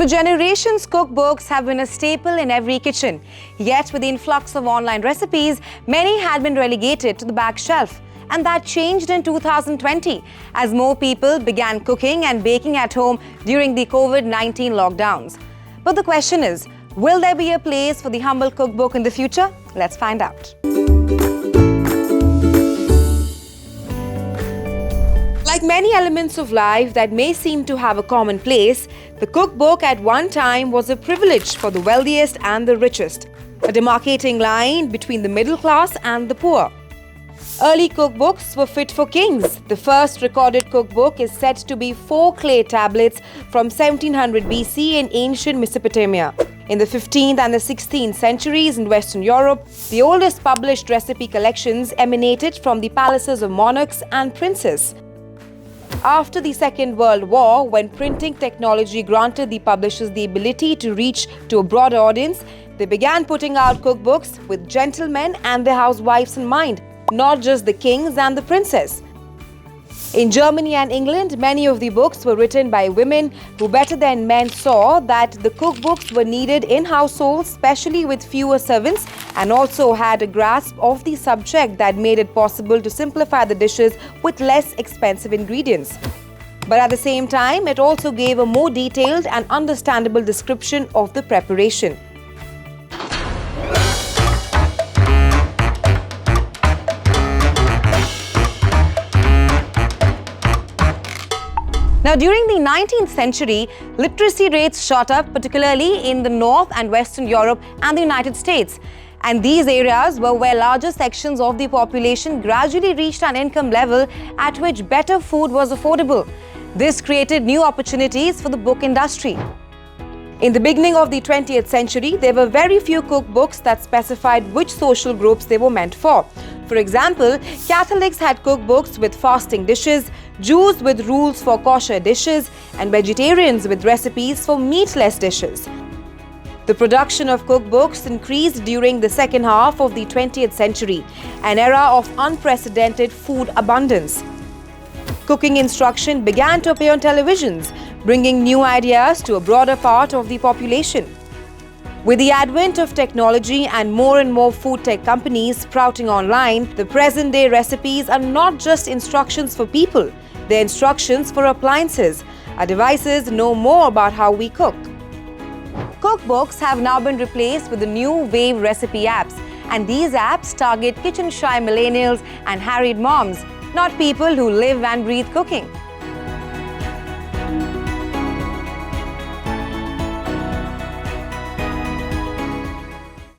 For generations, cookbooks have been a staple in every kitchen. Yet, with the influx of online recipes, many had been relegated to the back shelf. And that changed in 2020 as more people began cooking and baking at home during the COVID-19 lockdowns. But the question is, will there be a place for the humble cookbook in the future? Let's find out. Like many elements of life that may seem to have a common place, the cookbook at one time was a privilege for the wealthiest and the richest, a demarcating line between the middle class and the poor. Early cookbooks were fit for kings. The first recorded cookbook is said to be 4 clay tablets from 1700 BC in ancient Mesopotamia. In the 15th and the 16th centuries in Western Europe, the oldest published recipe collections emanated from the palaces of monarchs and princes. After the Second World War, when printing technology granted the publishers the ability to reach to a broader audience, they began putting out cookbooks with gentlemen and their housewives in mind, not just the kings and the princes. In Germany and England, many of the books were written by women who better than men saw that the cookbooks were needed in households, especially with fewer servants, and also had a grasp of the subject that made it possible to simplify the dishes with less expensive ingredients. But at the same time, it also gave a more detailed and understandable description of the preparation. Now, during the 19th century, literacy rates shot up, particularly in the North and Western Europe and the United States. And these areas were where larger sections of the population gradually reached an income level at which better food was affordable. This created new opportunities for the book industry. In the beginning of the 20th century, there were very few cookbooks that specified which social groups they were meant for. For example, Catholics had cookbooks with fasting dishes, Jews with rules for kosher dishes, and vegetarians with recipes for meatless dishes. The production of cookbooks increased during the second half of the 20th century, an era of unprecedented food abundance. Cooking instruction began to appear on televisions, bringing new ideas to a broader part of the population. With the advent of technology and more food tech companies sprouting online, the present-day recipes are not just instructions for people, they're instructions for appliances. Our devices know more about how we cook. Cookbooks have now been replaced with the new wave recipe apps, and these apps target kitchen-shy millennials and harried moms, not people who live and breathe cooking.